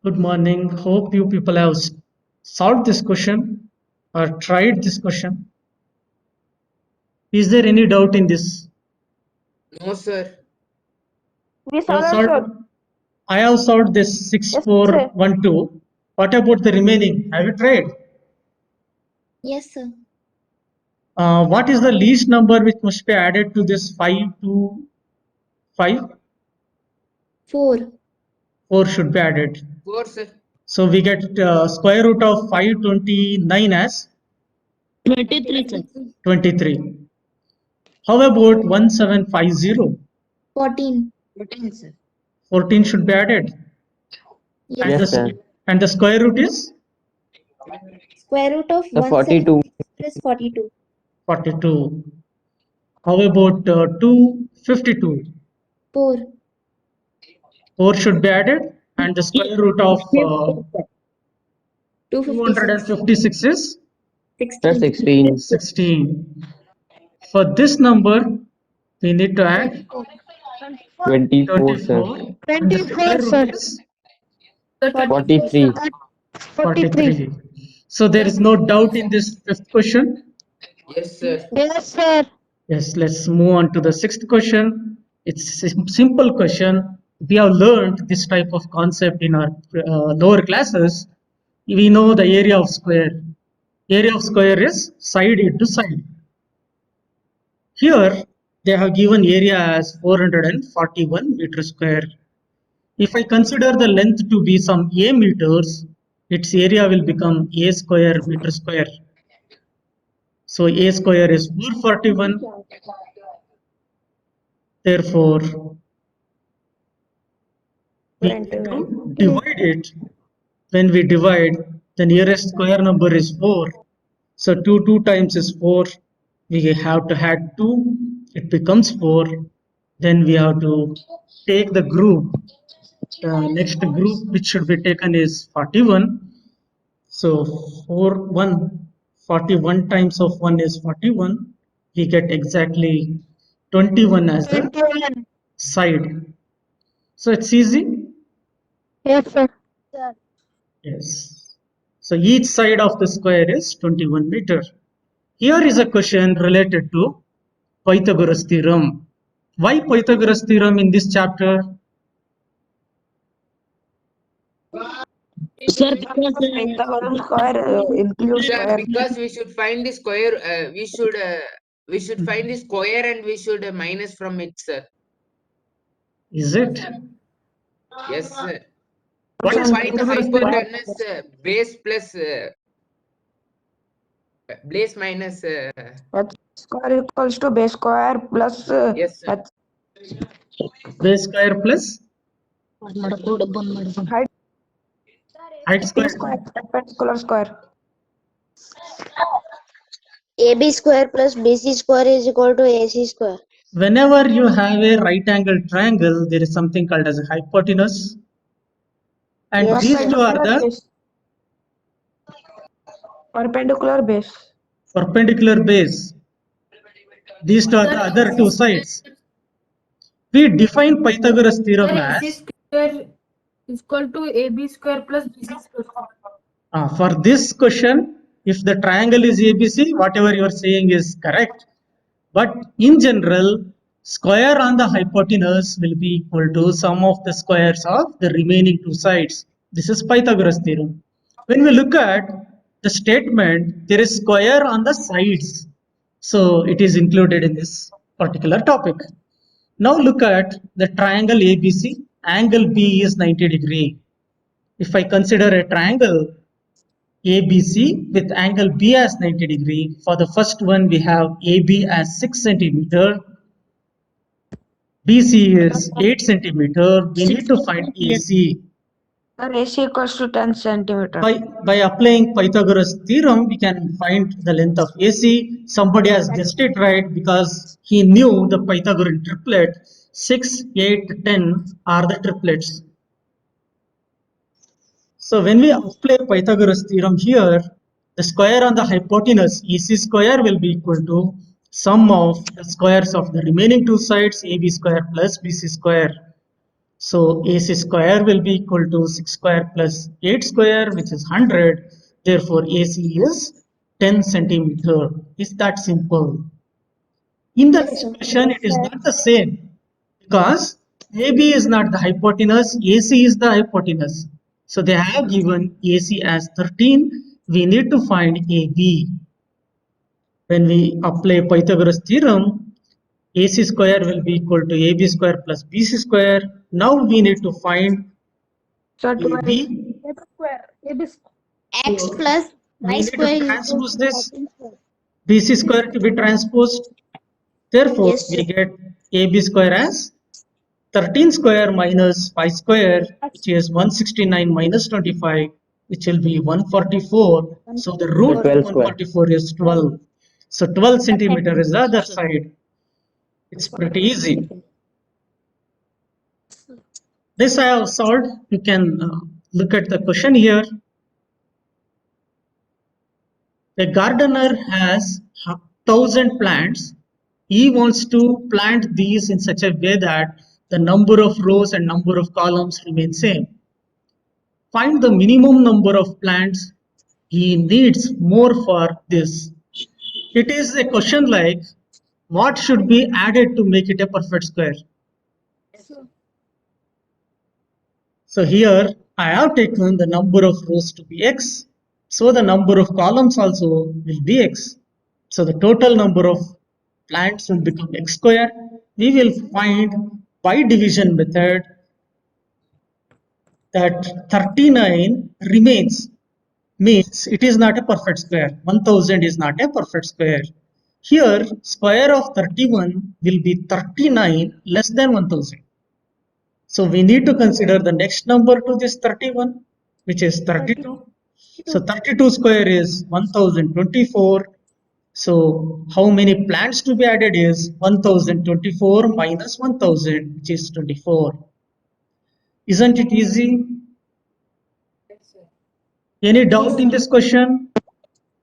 Good morning. Hope you people have solved this question or tried this question. Is there any doubt in this? No, sir. We You have solved, sir. solved. I have solved this Yes, 6412. What about the remaining? Have you tried? Yes, sir. What is the least number which must be added to this 5 to 5? 4. 4 should be added. 4, sir. So we get square root of 529 as 23, sir. 23. How about 1750? 14. 14, sir. 14 should be added. Yes. And, Yes, sir. and the square root is Square root of 42. 176 plus 42. 42. How about 252? 4. 4 should be added. And the square root of 256. 256 is 16. 16. 16. For this number, we need to add 24, sir. 24. And the square root is 43. 43. So there is no doubt in this fifth question. Yes, sir. Yes, sir. Yes, let's move on to the sixth question. It's a simple question. We have learned this type of concept in our lower classes. We know the area of square. Area of square is side into side. Here, they have given area as 441 meter square. If I consider the length to be some a meters, its area will become a square meter square. So a square is 441. Therefore, we need to divide it. When we divide, the nearest square number is 4. So 2 times is 4. We have to add 2. It becomes 4. Then we have to take the group. The next group which should be taken is 41. So 41 times of 1 is 41. We get exactly 21 as the 21. side. So it's easy. Yes, sir. Yes. So each side of the square is 21 meter. Here is a question related to Pythagoras theorem. Why Pythagoras theorem in this chapter? Sir, because Pythagorean square includes Sir, square. because we should find the square, we should find the square and we should minus from it, sir. Is it? Yes, sir. What To is find the Pythagoras theorem? hypotenuse base plus base minus. H square equals to base square plus Yes, sir. Base square plus height height square. square perpendicular square. AB square plus BC square is equal to AC square. Whenever you have a right angle triangle, there is something called as a hypotenuse. And Yes, these two are the base. Perpendicular base. perpendicular base. These two are the other two sides. We define Pythagoras theorem as square is equal to AB square plus BC square. for this question, if the triangle is ABC, whatever you are saying is correct. But in general, square on the hypotenuse will be equal to sum of the squares of the remaining two sides. This is Pythagoras theorem. When we look at the statement, there is square on the sides. So it is included in this particular topic. Now look at the triangle ABC. Angle B is 90 degree. If I consider a triangle ABC with angle B as 90 degree, for the first one we have AB as 6 centimeter, BC is 8 centimeter. We need to find AC. Sir, AC equals to 10 centimeter. By applying Pythagoras theorem, we can find the length of AC. Somebody has guessed it right because he knew the Pythagorean triplet 6, 8, 10 are the triplets. So when we apply Pythagoras theorem here, the square on the hypotenuse EC square will be equal to sum of the squares of the remaining two sides AB square plus BC square. So AC square will be equal to 6 square plus 8 square, which is 100. Therefore, AC is 10 centimeter. Is that simple? In the next question, it is not the same because AB is not the hypotenuse, AC is the hypotenuse. So they have given AC as 13. We need to find AB. When we apply Pythagoras theorem, AC square will be equal to AB square plus BC square. Now we need to find So 12. AB. X plus We y need square to is equal transpose to this 13 square. BC square to be transposed. Therefore, Yes, we sir. get AB square as 13 square minus 5 square, which is 169 minus 25, which will be 144. So the root of 12 square. 144 is 12. So 12 centimeter is the other side. It's pretty easy. This I have solved. You can look at the question here. A gardener has 1,000 plants. He wants to plant these in such a way that the number of rows and number of columns remain same. Find the minimum number of plants he needs more for this. It is a question like what should be added to make it a perfect square? So here I have taken the number of rows to be x. So the number of columns also will be x. So the total number of plants will become x square. We will find by division method that 39 remains, means it is not a perfect square. 1000 is not a perfect square. Here square of 31 will be 39 less than 1000. So we need to consider the next number to this 31, which is 32. So 32 square is 1024. So how many plants to be added is 1024 minus 1000, which is 24. Isn't it easy? Any doubt in this question?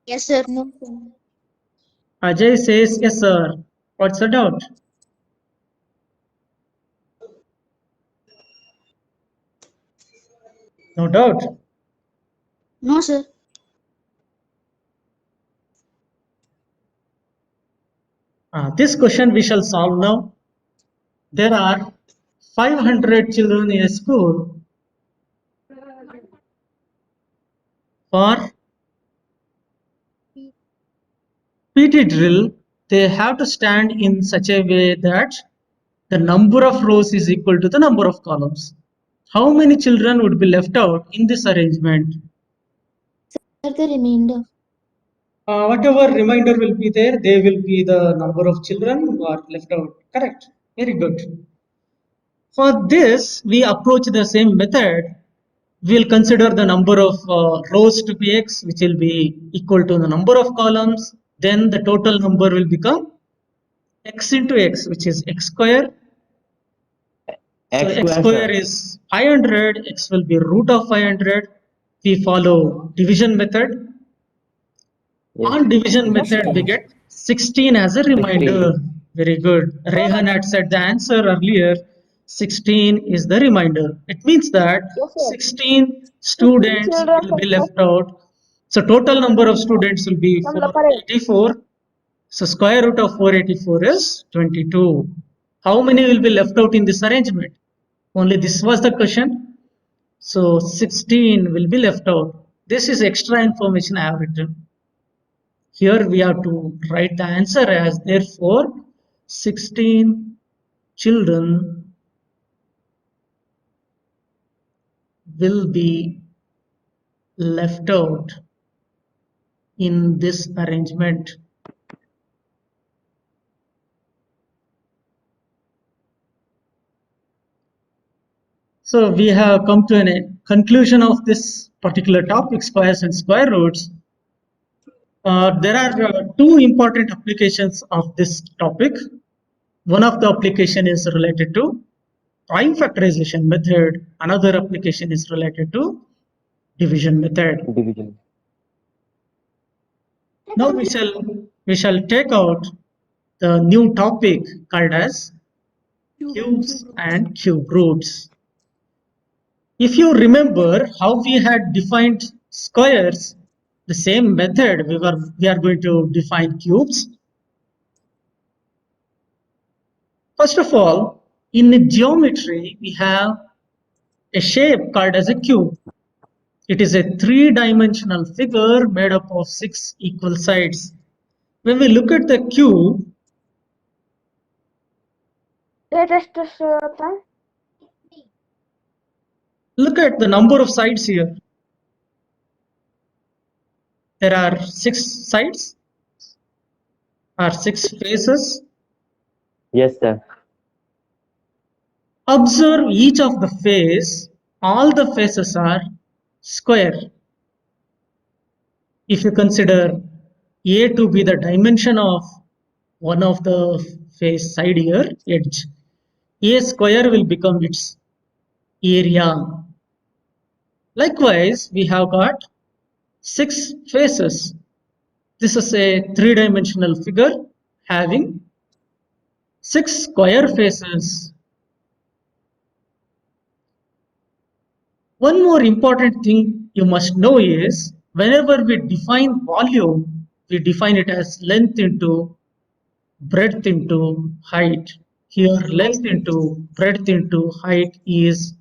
Yes, sir. Ajay says yes, sir. What's the doubt? No doubt. No, sir. This question we shall solve now. There are 500 children in a school. For PT drill, they have to stand in such a way that the number of rows is equal to the number of columns. How many children would be left out in this arrangement? The remainder. Whatever remainder will be there, they will be the number of children who are left out. Correct. Very good. For this, we approach the same method. We'll consider the number of rows to be x, which will be equal to the number of columns. Then the total number will become x into x, which is x square. So x square is 500, x will be root of 500. We follow division method. Yes. On division method, we get 16 as a reminder. Very good. Rehan had said the answer earlier. 16 is the reminder. It means that 16 students will be left out. So total number of students will be 484. So square root of 484 is 22. How many will be left out in this arrangement? Only this was the question. So 16 will be left out. This is extra information I have written. Here we have to write the answer as therefore 16 children will be left out in this arrangement. So we have come to a conclusion of this particular topic, squares and square roots. There are two important applications of this topic. One of the application is related to prime factorization method. Another application is related to division method. Division. Now we shall take out the new topic called as cubes and cube roots. If you remember how we had defined squares, the same method we are going to define cubes. First of all, in geometry, we have a shape called as a cube. It is a three-dimensional figure made up of 6 equal sides. When we look at the cube, look at the number of sides here. There are 6 sides or 6 faces. Yes, sir. Observe each of the face. All the faces are square. If you consider A to be the dimension of one of the face side here, edge, A square will become its area. Likewise, we have got 6 faces. This is a three-dimensional figure having 6 square faces. One more important thing you must know is whenever we define volume, we define it as length into breadth into height. Here, length into breadth into height is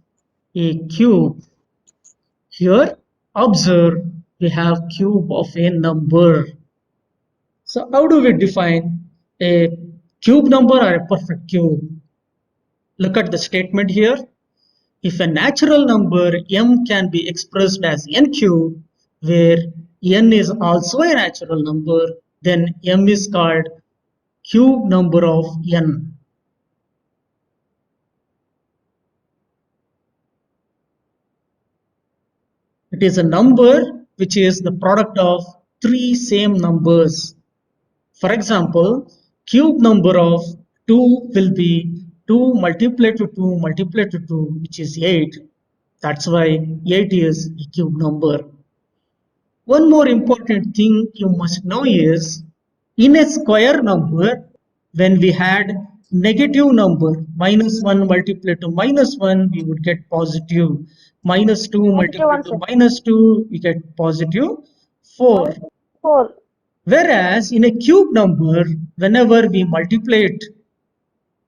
a cube. Here, observe, we have cube of a number. So how do we define a cube number or a perfect cube? Look at the statement here. If a natural number m can be expressed as n cube, where n is also a natural number, then m is called cube number of n. It is a number which is the product of 3 same numbers. For example, cube number of 2 will be 2 multiplied to 2 multiplied to 2, which is 8. That's why 8 is a cube number. One more important thing you must know is, in a square number, when we had negative number, -1 multiplied to -1, we would get positive. -2 multiplied to -2, we get positive 4. Whereas in a cube number, whenever we multiply it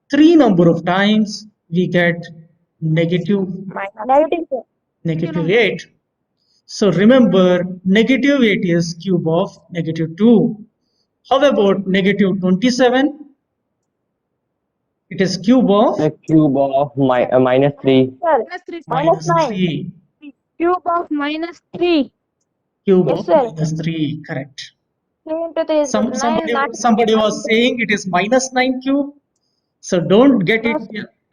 3 number of times, we get negative 8. So remember, negative 8 is cube of -2. How about -27? It is cube of The cube of -3. -3. Cube of -3. Cube Yes, of sir. -3, correct. 3 into 3 is 9. Somebody was saying it is -9 cube. So don't get it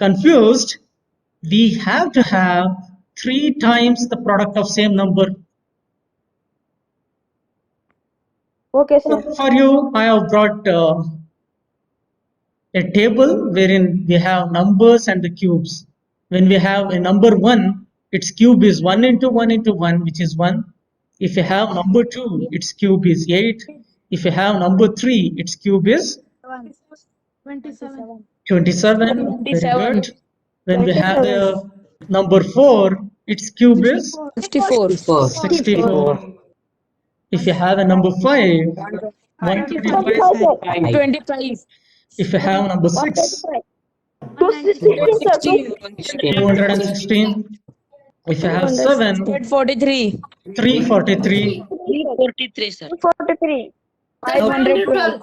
confused. We have to have 3 times the product of same number. Okay, sir. For you, I have brought a table wherein we have numbers and the cubes. When we have a number 1, its cube is 1 into 1 into 1, which is 1. If you have number 2, its cube is 8. If you have number 3, its cube is 27. 27. Very good. When we have the number 4, its cube is 64. If you have a number 5, 125. 25. If you have number 6, 216. 216. If you have 7, 43. 343. 343, sir. 43. 512.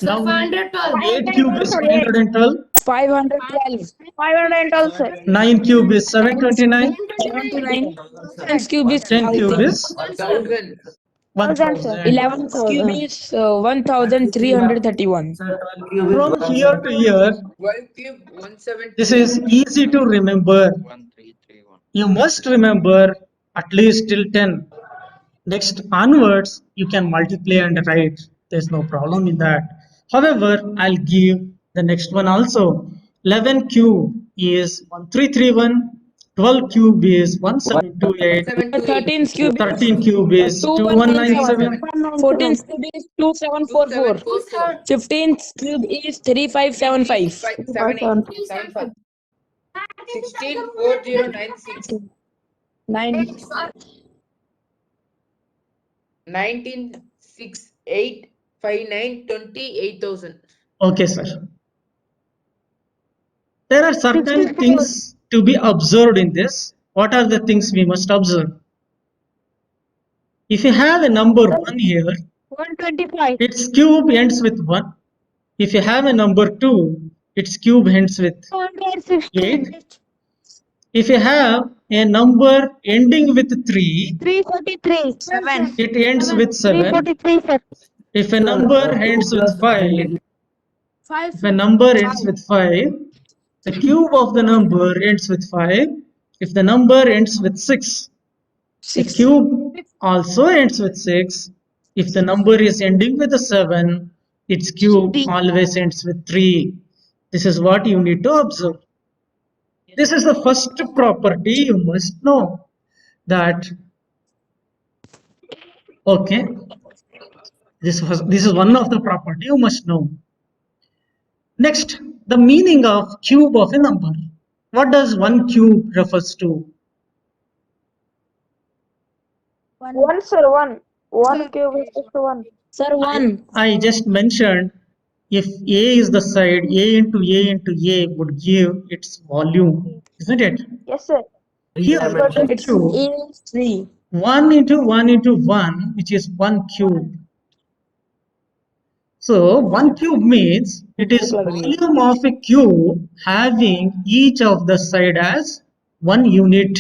Now 512. 8 cube is 512. 512. 512, sir. 9 cube is 729. 79. 10 cube is 10 cube is 1000. 1000. 11 cube is 1331. From here to here, 12 cube 170. this is easy to remember. You must remember at least till 10. Next onwards, you can multiply and write. There's no problem in that. However, I'll give the next one also. 11 cube is 1331. 12 cube is 1728. 13 cube 13 cube is 2197. 14 cube is 2744. 15 cube is 3575. 75. 164096 9. 19685920 Okay, sir. There are certain things to be observed in this. What are the things we must observe? If you have a number 1 here, 125. its cube ends with 1. If you have a number 2, its cube ends with 216. 8. If you have a number ending with 3, 343. 7. it ends with 7. 343, sir. If a number ends with 5, if a number ends with 5, the cube of the number ends with 5. If the number ends with 6, the 6. cube also ends with 6. If the number is ending with a 7, its cube always ends with 3. This is what you need to observe. This is the first property you must know, that okay, this is one of the property you must know. Next, the meaning of cube of a number. What does one cube refers to? 1, sir, 1. 1 cube equals to 1. Sir, 1. I just mentioned if A is the side, A into A would give its volume, isn't it? Yes, sir. Here, one It's cube, A 3. 1 into 1 into 1, which is 1 cube. So 1 cube means it is volume of a cube having each of the side as 1 unit.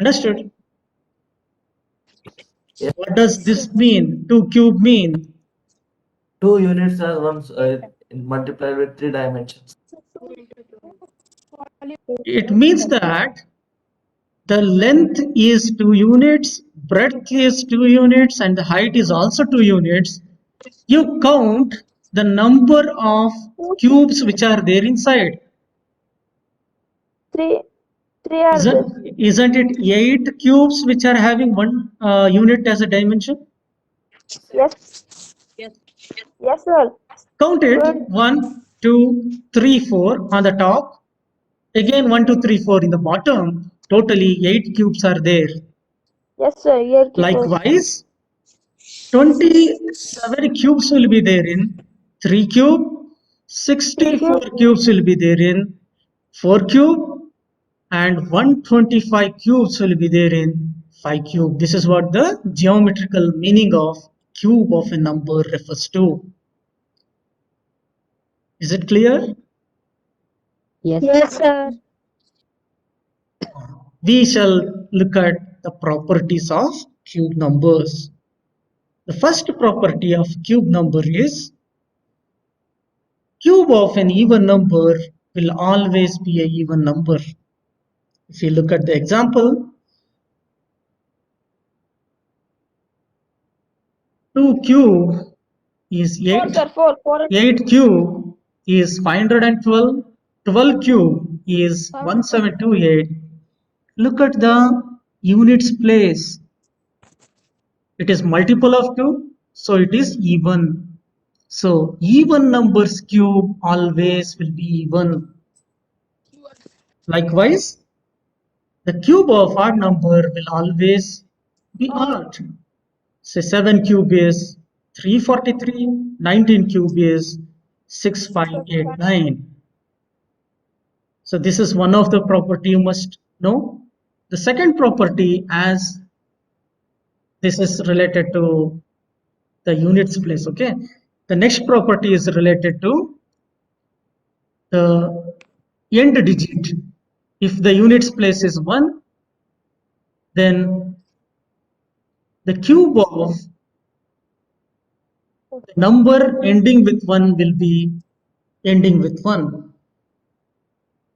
Understood? What does this mean? 2 cube mean? 2 units are once multiplied with 3 dimensions. It means that the length is 2 units, breadth is 2 units, and the height is also 2 units. You count the number of cubes which are there inside. 3 are there. Isn't it 8 cubes which are having 1 unit as a dimension? Yes. Yes, sir. Count it. 1, 2, 3, 4 on the top. Again 1, 2, 3, 4 in the bottom. Totally 8 cubes are there. Yes, sir. Here keepers. Likewise, 27 cubes will be there in 3 cube. 64 cubes will be there in 4 cube. And 125 cubes will be there in 5 cube. This is what the geometrical meaning of cube of a number refers to. Is it clear? Yes, sir. We shall look at the properties of cube numbers. The first property of cube number is cube of an even number will always be an even number. If you look at the example, 2 cube is 8. 4, sir. 4. 8 cube is 512. 12 cube is 1728. Look at the units place. It is multiple of 2, so it is even. So even numbers cube always will be even. Likewise, the cube of odd number will always be odd. Say 7 cube is 343, 19 cube is 6589. So this is one of the property you must know. The second property, as this is related to the units place, okay. The next property is related to the end digit. If the units place is 1, then the cube of the number ending with 1 will be ending with 1.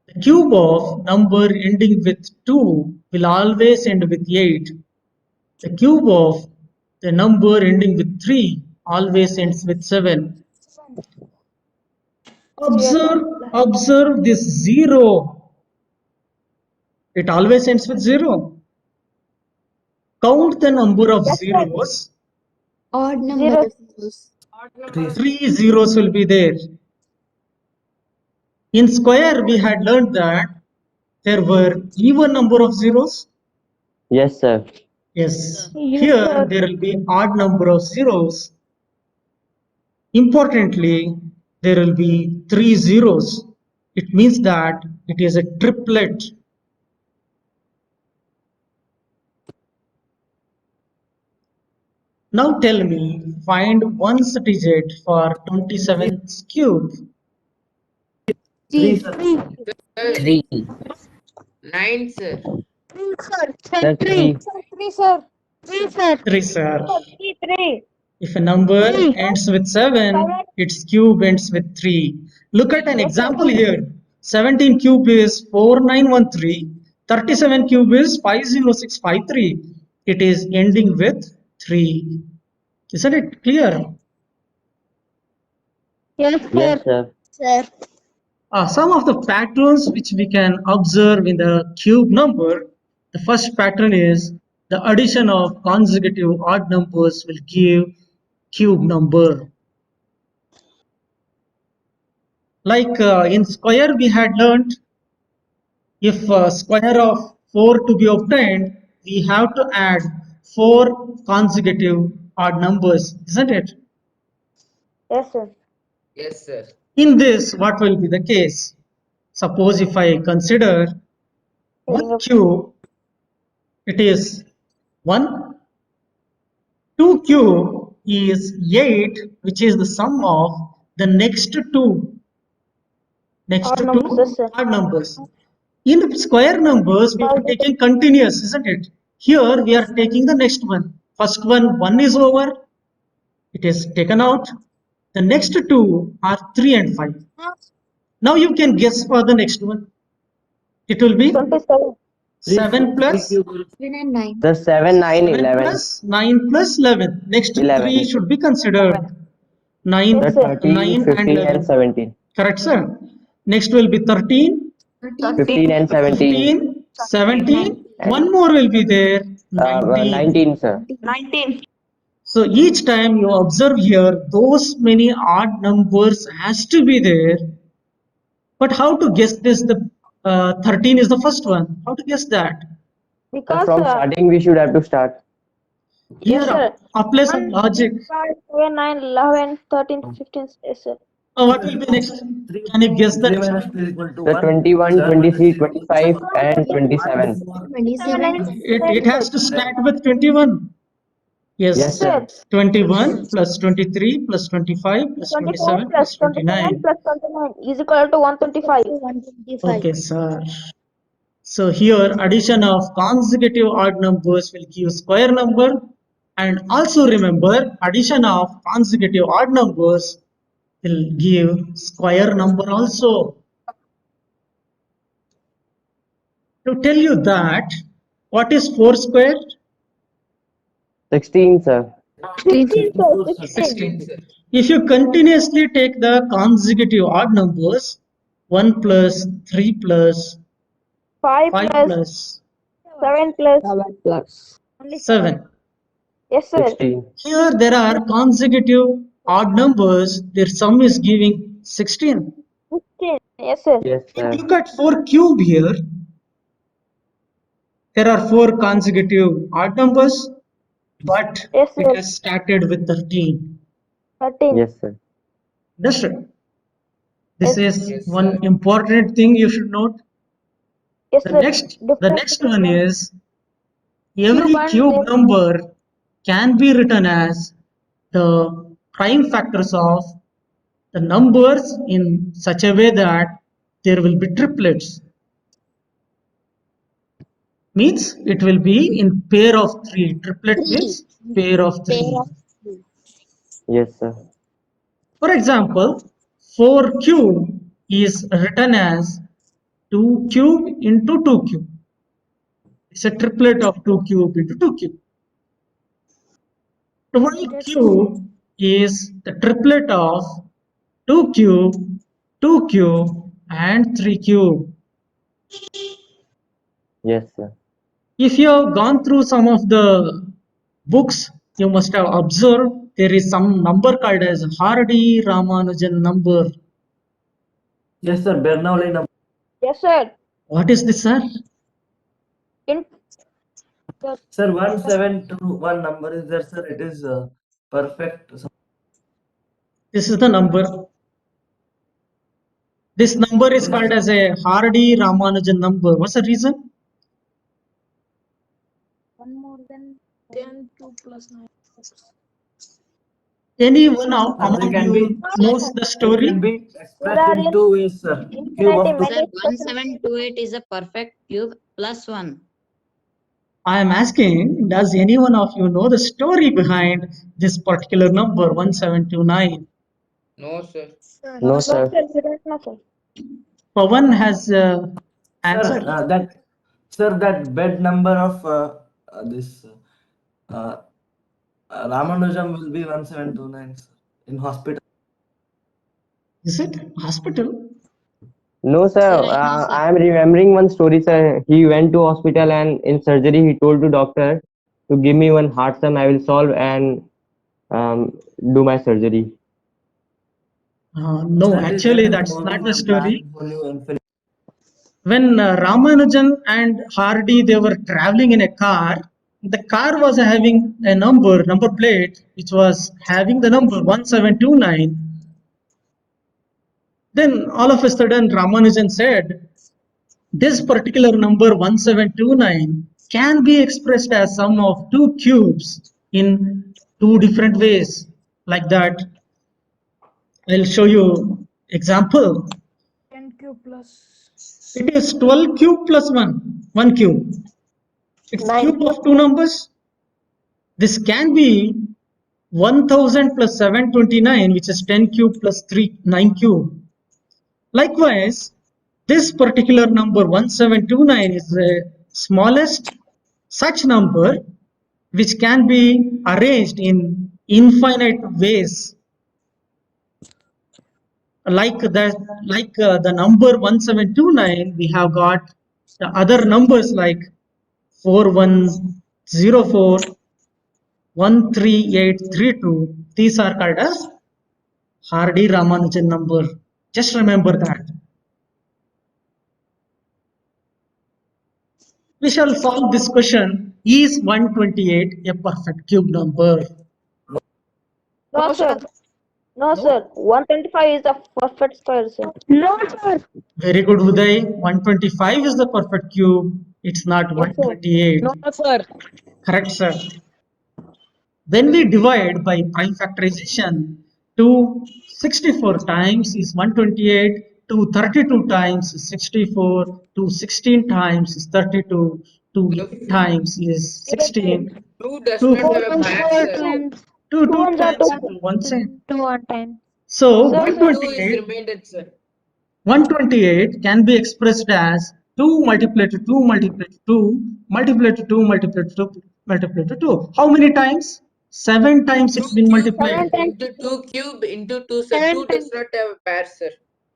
The cube of number ending with 2 will always end with 8. The cube of the number ending with 3 always ends with 7. Observe this 0. It always ends with 0. Count the number of zeros. Odd number. 3 zeros will be there. In square, we had learned that there were even number of zeros. Yes, sir. Yes. Yes, Here, sir. there will be odd number of zeros. Importantly, there will be 3 zeros. It means that it is a triplet. Now tell me, find one's digit for 27's cube. 3, sir. Sir, 3. 9, sir. Sir, 3. 3, sir. 3, sir. 3, sir. 3. If a number ends with 7, its cube ends with 3. Look at an example here. 17 cube is 4913. 37 cube is 50653. It is ending with 3. Isn't it clear? Yes, Yes, sir. Sir. Some of the patterns which we can observe in the cube number. The first pattern is the addition of consecutive odd numbers will give cube number. Like in square, we had learned if square of 4 to be obtained, we have to add 4 consecutive odd numbers, isn't it? Yes, sir. Yes, sir. In this, what will be the case? Suppose if I consider 1 cube, it is 1. 2 cube is 8, which is the sum of the next two. Odd numbers, yes, sir. Odd numbers. In square numbers, we are taking continuous, isn't it? Here we are taking the next one. First one, 1 is over. It is taken out. The next two are 3 and 5. Now you can guess for the next one. It will be 27. 7 plus Sir, 7, 9, 7 11. plus 9 plus 11. Next 11. 3 should be considered. 9, Yes, Sir, sir. 13, 9 and 15 11. and 17. Correct, sir. Next will be 13, 15 and 17. 15, 17. One more will be there. 19. 19, sir. 19. So each time you observe here, those many odd numbers has to be there. But how to guess this? The 13 is the first one. How to guess that? Sir, Because from starting, we should have to start. Here, yes, sir. apply some 1, logic. 5, 7, 9, 11, 13, 15. Yes, sir. What will be next? Can you guess the 3 next minus one? 3 is equal to Sir, 1. 21, 23, 25, and 27. 27. It has to start with 21. Yes, Yes, sir. 21 plus 23 plus 25 plus 27 plus 29. Plus 29 is equal to 125. 125. Okay, sir. So here addition of consecutive odd numbers will give square number, and also remember addition of consecutive odd numbers will give square number also. To tell you that, what is 4 squared? 16, sir. 16, sir. 16, sir. If you continuously take the consecutive odd numbers, 1 plus 3 plus 5 5 plus plus 7 plus. 7 plus. 7. Yes, sir. 16. Here there are consecutive odd numbers, their sum is giving 16. 16. Yes, sir. Yes, sir. Look at 4 cube here. There are 4 consecutive odd numbers, but Yes, it sir. has started with 13. 13. Yes, sir. Understood? This Yes. is Yes, one sir. important thing you should note. Yes, The sir. next one is every Cube and cube base. number can be written as the prime factors of the numbers in such a way that there will be triplets. Means it will be in pair of 3. Triplet means pair of 3. Pair of 3. Yes, sir. For example, 4 cube is written as 2 cube into 2 cube. It's a triplet of 2 cube into 2 cube. 12 cube is the triplet of 2 cube, 2 cube, and 3 cube. Yes, sir. If you have gone through some of the books, you must have observed there is some number called as Hardy Ramanujan number. Yes, sir. Bernoulli number. Yes, sir. What is this, sir? In Sir, 1721 number is there, sir. It is perfect. This is the number. This number is called as a Hardy-Ramanujan number. What's the reason? 10 2 plus 9. Anyone Sir, they among can you be knows the it story? can be expressed in two ways, sir. Cube of two. Sir, 1728 is a perfect cube plus 1. I am asking, does any one of you know the story behind this particular number 1729? No, sir. No, no, sir. sir. We don't know, sir. Pawan has Sir, answered. that bed number of this Ramanujam will be 1729, sir, in hospital. Is it hospital? No, sir. Sir, I know, sir. I am remembering one story, sir. He went to hospital and in surgery he told to doctor to give me one heart sum. I will solve and do my surgery. No, That is actually, just that's involving not the a story. plan for you infinite. When Ramanujan and Hardy they were traveling in a car, the car was having a number plate, which was having the number 1729. Then all of a sudden Ramanujan said, this particular number 1729 can be expressed as sum of two cubes in two different ways. Like that, I'll show you example. 10 cube plus. It is 12 cube plus 1 cube. It's cube of two numbers. This can be 1000 plus 729, which is 10 cube plus 9 cube. Likewise, this particular number 1729 is the smallest such number which can be arranged in infinite ways. Like the number 1729, we have got the other numbers like 4104, 13832. These are called as Hardy-Ramanujan number. Just remember that. We shall solve this question. Is 128 a perfect cube number? No, sir. No, sir. 125 is a perfect square, sir. No, sir. Very good, Uday. 125 is the perfect cube. It's not 128. No, sir. Correct, sir. When we divide by prime factorization, 264 times is 128, 232 times is 64, 16 times is 32, 8 times is 16, 2 does 2 not have a pair, sir. 2 ones are times two. into 1 side. 2 1 time. So Sir, 2 is 128, remainder, sir. 128 can be expressed as 2 multiplied to 2 multiplied to 2 multiplied to 2 multiplied to 2 multiplied to 2. How many times? 7 times it's 2 been cube multiplied. into 2 cube into 2, sir. 2 does not have a pair, sir.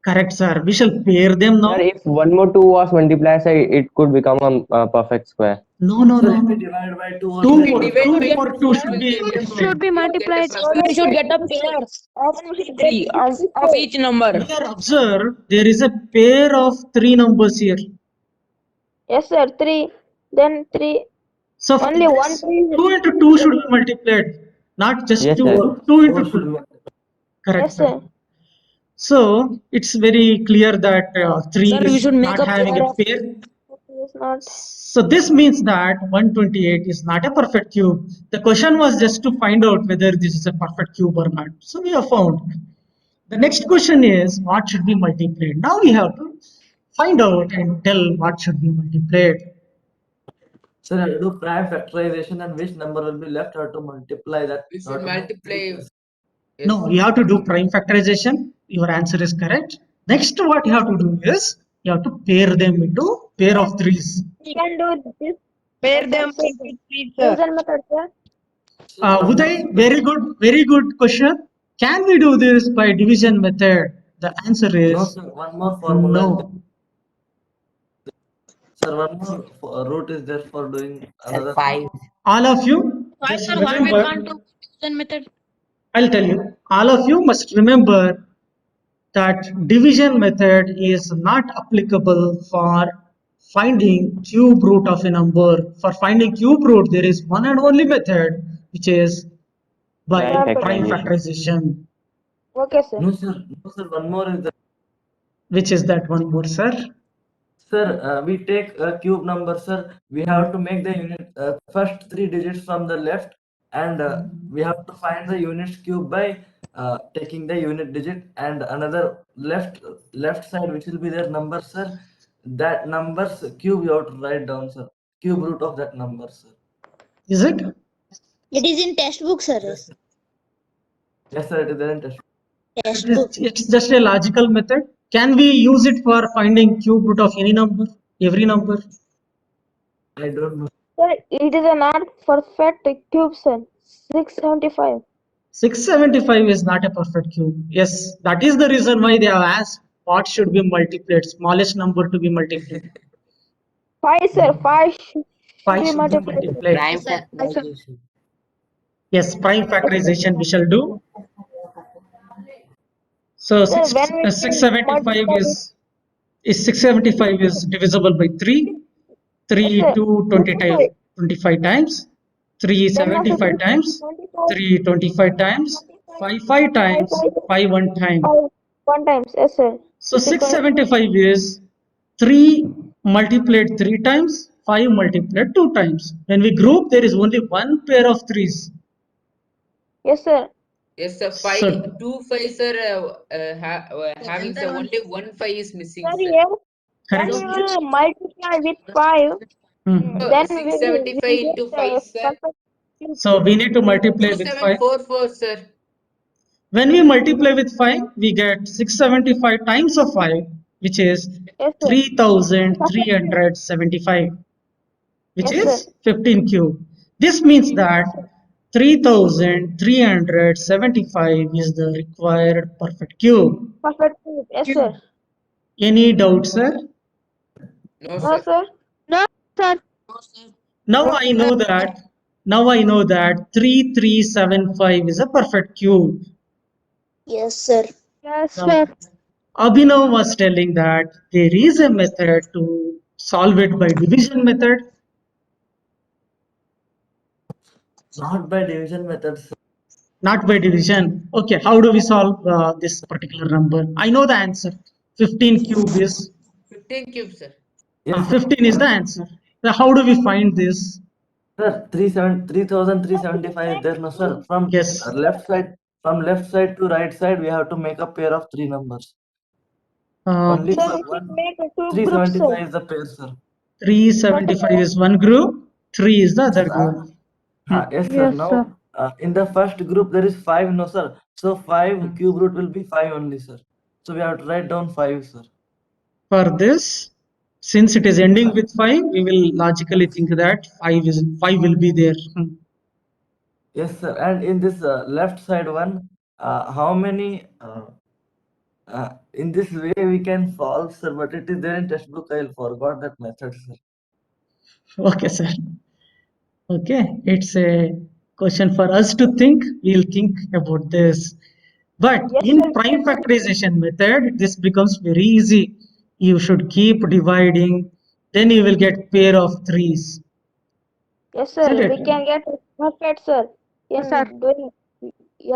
Correct, sir. We shall pair them now. Sir, if one more 2 was multiplied, sir, it could become a perfect square. No, no, Sir, no, if we no. divide by 2 Two also, more, Divide by 2 for 2 it should will be give a multiplied. Should be you will get a multiplied. perfect We should square. get a pair of each number. Here observe, there is a pair of 3 numbers here. Yes, sir. 3. Then 3. So for Only one this, 3 is 2 into 2 should be multiplied, not just Yes, 2, sir. 2 into 4 2. should be. Correct, Yes, sir. sir. So it's very clear that 3 Sir, we is should make not a having pair a of. pair. It's not. So this means that 128 is not a perfect cube. The question was just to find out whether this is a perfect cube or not. So we have found. The next question is what should be multiplied? Now we have to find out and tell what should be multiplied. Sir, I do prime factorization and which number will be left or to multiply that. We should or to make multiply. it- Yes. No, you have to do prime factorization. Your answer is correct. Next, what you have to do is you have to pair them into pair of threes. We can do this. Pair them Sir. into three, sir. Division method, sir. Uday, very good question. Can we do this by division method? The answer No, is sir, one more formula. no. Sir, one more route is there for doing another. 5. All of you Why, just sir? Why we remember. can't do division method? I'll tell you. All of you must remember that division method is not applicable for finding cube root of a number. For finding cube root, there is one and only method, which is by Prime prime factorization. factorization. Okay, sir. No, sir. No, sir. One more is that. Which is that one more, sir? Sir, we take a cube number, sir. We have to make the unit first 3 digits from the left, and we have to find the units cube by taking the unit digit and another left side, which will be their number, sir. That number's cube you have to write down, sir. Cube root of that number, sir. Is it? It is in textbook, sir. Yes, sir. It is there in test. Textbook. It's just a logical method. Can we use it for finding cube root of any number, every number? I don't know. Sir, it is a not perfect cube, sir. 675. 675 is not a perfect cube. Yes, that is the reason why they have asked what should be multiplied, smallest number to be multiplied. 5, sir. 5 should 5 be should be multiplied. multiplied. Prime Sir. factorization. Yes, prime factorization we shall do. So Sir, when we 675 multiply is 675 is divisible by 3. 3 Yes, sir. 2 25 times. 3 Then also 75 times. 25, 3 25 times. 5 5 times. 5 1 time. 5, 1 times. Yes, sir. So 675 is 3 multiplied 3 times, 5 multiplied 2 times. When we group, there is only one pair of 3s. Yes, sir. Yes, sir. So- 2 5s are having the only 1 5 is missing, Sir, sir. here, when Correct? we will multiply with 5, Hmm. then we will 675 into get 5, sir. perfect cube. So we need to multiply with 5. 2744, sir. When we multiply with 5, we get 675 times of 5, which is Yes, sir. 3375, which Yes, is 15 cube. This means that 3375 is the required perfect cube. Perfect cube. Yes, sir. Any doubt, sir? No, No, sir. sir. No, sir. Now I know that 3375 is a perfect cube. Yes, sir. Yes, Now, sir. Abhinav was telling that there is a method to solve it by division method. Not by division method, sir. Not by division. Okay, how do we solve this particular number? I know the answer. 15 cube is 15 cube, sir. Yes, sir. 15 is the answer. So how do we find this? Sir, 3,375 is there, no, sir. From Yes. left side to right side, we have to make a pair of 3 numbers. Only Sir, for we should one. make a two groups, sir. 375 is the pair, sir. 375 is one group, 3 is the other group. Yes, sir. Now, in the first group, there is 5, no, sir. So 5 cube root will be 5 only, sir. So we have to write down 5, sir. For this, since it is ending with 5, we will logically think that 5 will be there. Yes, sir. And in this left side one, how many? In this way we can solve, sir. But it is there in textbook. I forgot that method, sir. Okay, sir. Okay, it's a question for us to think. We'll think about this. But Yes, in sir. prime factorization method, this becomes very easy. You should keep dividing, then you will get pair of 3s. Yes, sir. Isn't We it? can get perfect, sir. Yes, sir. Doing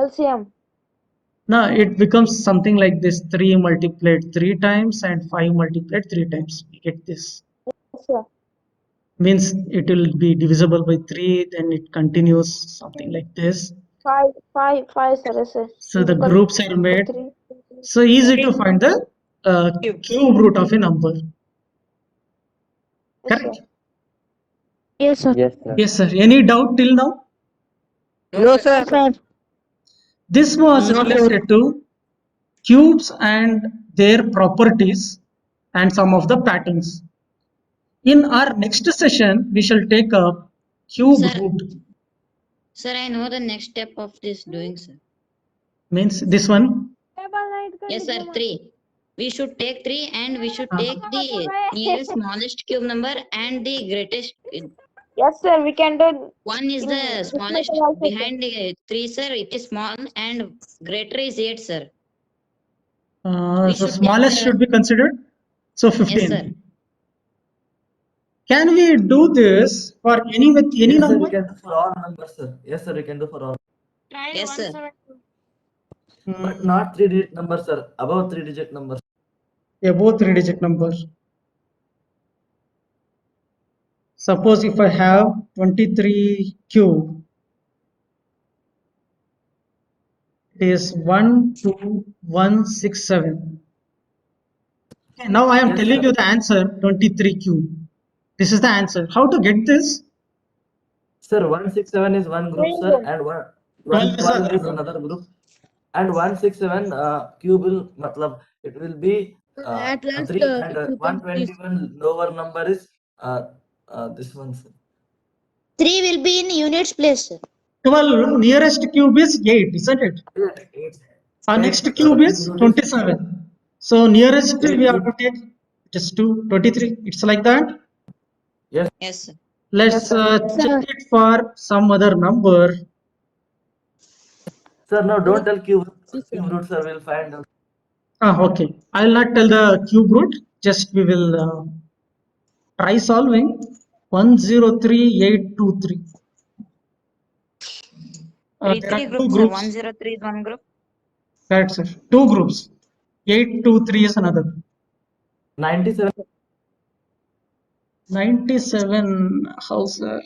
LCM. Now it becomes something like this: 3 multiplied 3 times and 5 multiplied 3 times. We get this. Yes, sir. Means it will be divisible by 3, then it continues something like this. 5, 5, sir. Yes, sir. So the Equal groups are to made. 3. So easy to find the cube root of a number. Yes, Correct? sir. Yes, sir. Yes, sir. Yes, sir. Any doubt till now? No, sir. This was No, sir. related to cubes and their properties and some of the patterns. In our next session, we shall take up cube Sir. root. Sir, I know the next step of this doing, sir. Means this one. Yes, sir. 3. We should take 3 and we should Ah. take the nearest smallest cube number and the greatest. Yes, sir. We can do. 1 is In the this smallest. method also, sir. Behind the 3, sir, it is small and greater is 8, sir. We So should smallest take, should be considered. So 15. Yes, sir. Can we do this for any with any Yes, sir, number? we can do for all numbers, sir. Yes, sir, we can do for all. Yes, sir. But not 3-digit numbers, sir. Above 3-digit numbers. Above 3-digit number. Suppose if I have 23 cube, it is 12167. Okay, now I am Yes, telling sir. you the answer 23 cube. This is the answer. How to get this? Sir, 167 is one group, sir, and 112 is another group. And 167 cube will, matlab, it will be At last, 3, and you can 121 lower number is this one, sir. 3 will be in units place, sir. 12 nearest cube is 8, isn't it? 8. Our next cube is 27. So nearest we have to take just 23. It's like that. Yes. Yes, sir. Let's check it for some other number. Sir, no, don't tell cube root, sir. We'll find out. Okay. I will not tell the cube root. Just we will try solving 103823. There Three are two groups, sir. groups. 103 is one group. Correct, sir. Two groups. 823 is another. 97. 97. How, sir?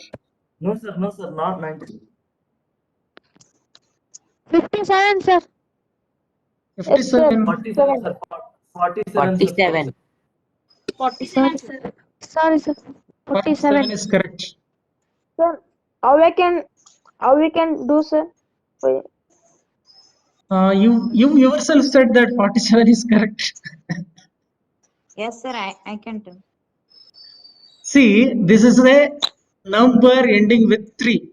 No, sir, not 90. 57, sir. 57. 47, sir. 47. 47. 47, sir. Sorry, sir. 47 is correct. Sir, how we can do, sir? Wait. You yourself said that 47 is correct. Yes, sir. I can tell. See, this is a number ending with 3.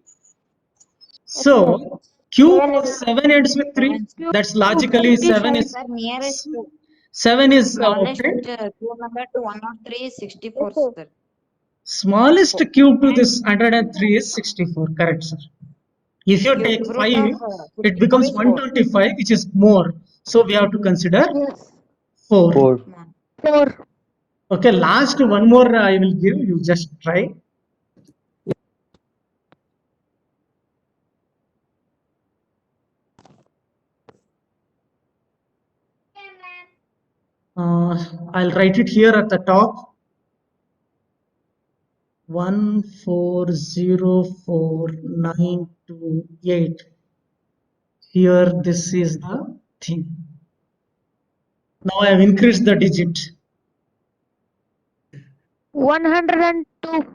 So, cube of 7 ends with 3. That's logically 7 is Sir, nearest to 7 is smallest okay. cube number to 103 is 64, Yes, sir. sir. Smallest cube to this 103 is 64. Correct, sir. If you Cube take root 5, of, it 64 becomes is 4. 125, which is more. So we have to consider Yes. 4. 4. 4. Okay, last one more I will give. You just try. I'll write it here at the top. 1404928. Here, this is the thing. Now I have increased the digit. 102.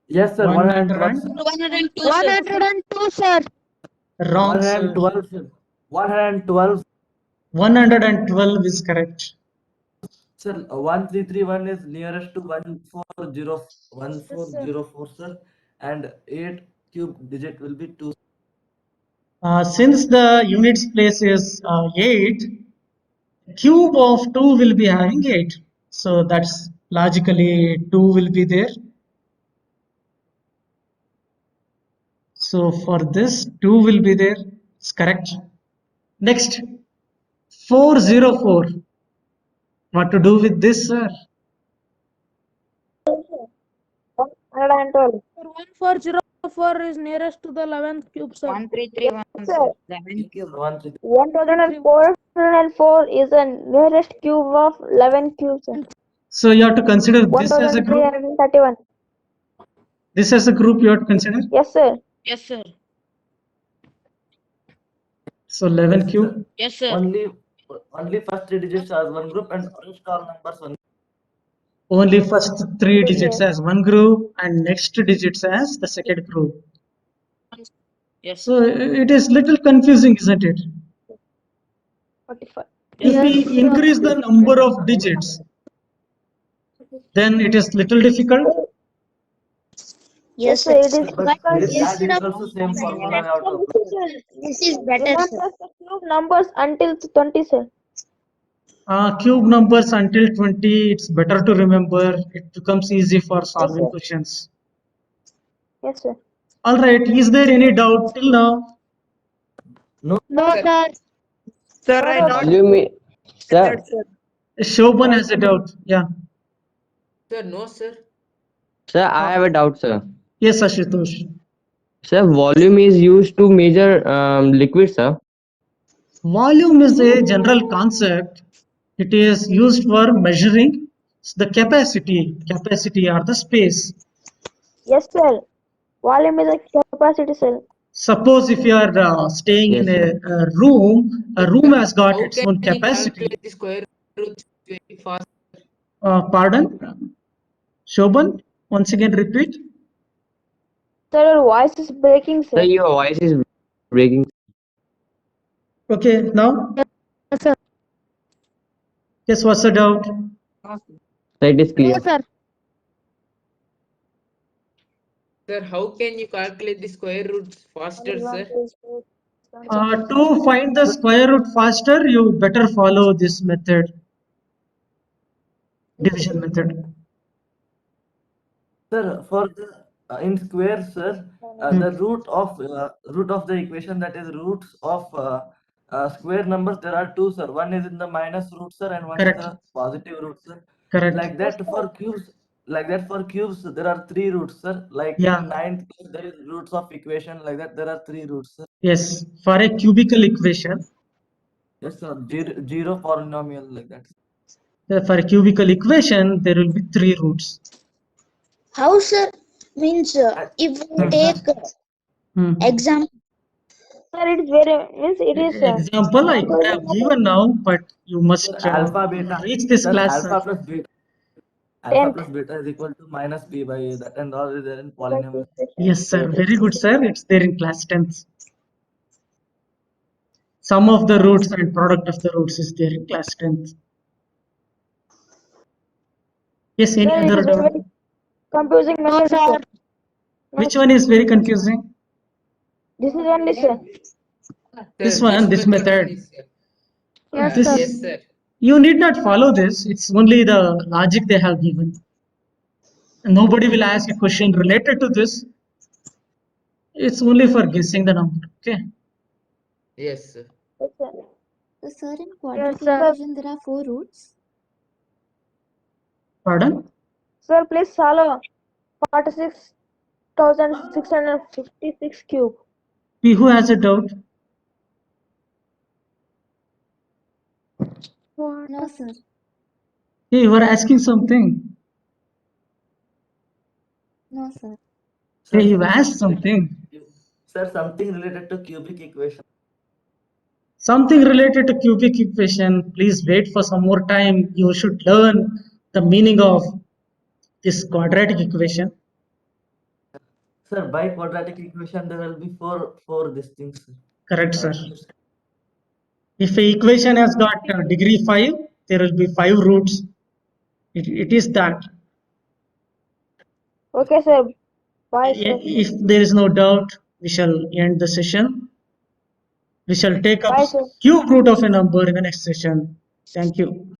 Yes, sir. 112, sir. 102, sir. 102, sir. Wrong, sir. 112, sir. 112. 112 is correct. Sir, 1331 is nearest to 1404, sir. And 8 cube digit will be 2. Since the units place is 8, cube of 2 will be having 8. So that's logically 2 will be there. So for this 2 will be there. It's correct. Next, 404. What to do with this, sir? 112. 1404 is nearest to the 11th cube, sir. 1331, Sir. sir. 11 cube. 1404 is the nearest cube of 11 cubes, sir. So you have to consider this as a group. 1331. This as a group you have to consider. Yes, sir. Yes, sir. So 11 cube. Yes, sir. Only first 3 digits as one group and rest all numbers one. Only first 3 digits as one group and next digits as the second group. Yes. So it is little confusing, isn't it? 45. If we increase the number of digits, then it is little difficult. Yes, sir. sir. It is But because that is also same formula we have to apply. This is better, sir. remember the cube numbers until 20, sir. Cube numbers until 20, it's better to remember. It becomes easy for solving questions. Yes, sir. All right, is there any doubt till now? No, sir. Sir, I don't. Volume, Sir, Shobhan has a doubt. Yeah. Sir, no, sir. sir, I have a doubt, sir. Yes, Ashutosh. Sir, volume is used to measure liquid, sir. Volume is a general concept. It is used for measuring the capacity or the space. Yes, sir. Volume is a capacity, sir. Suppose if you are staying in Yes, a room has got How its can own we capacity. calculate the square roots very fast? Pardon? Shobhan, once again repeat. Sir, your voice is breaking, Sir, sir. your voice is breaking. Okay, now? sir. Yes, what's the doubt? Sir, it is clear. sir. Sir, how can you calculate the square roots faster, sir? To find the square root faster, you better follow this method, division method. Sir, for the in square, sir, the root of the equation, that is roots of square numbers, there are two, sir. One is in the minus root, sir, and one is Correct. the positive root, sir. Correct. Like that for cubes, there are three roots, sir. Like Yeah. in ninth class, there is roots of equation. Like that, there are three roots, sir. Yes, for a cubical equation, Yes, sir. Zero polynomial, like that. for a cubical equation, there will be three roots. How, sir? Means if we take Hmm. example, Sir, it is very means it is. Example I could have given now, but you must Sir, alpha, beta. reach this Sir, class. alpha Sir. plus beta. Alpha Tenth. plus beta is equal to minus b by a, that, and all is there in polynomial. Yes, sir. Very good, sir. It's there in class 10th. Sum of the roots and product of the roots is there in class 10th. Yes, any Sir, it other is doubt? very confusing method, sir. Which one is very confusing? This is only, sir. This Sir, one, this method. only, sir. This, Yes, sir. you need not follow this. It's only the logic they have given. Nobody will ask a question related to this. It's only for guessing the number. Okay. Yes, sir. Yes, sir. So, sir, in quadratic sir. equation, there are four roots. Pardon? Sir, please solve 46,656 cube. Who has a doubt? No, sir. Hey, you are asking something. No, sir. Sir, Hey, you asked something. Sir, something related to cubic equation. Something related to cubic equation. Please wait for some more time. You should learn the meaning of this quadratic equation. Sir, by quadratic equation, there will be four these things. Correct, sir. If a equation has got degree 5, there will be 5 roots. It is that. Okay, sir. Bye, sir. If there is no doubt, we shall end the session. We shall take up Bye, sir. cube root of a number in the next session. Thank you.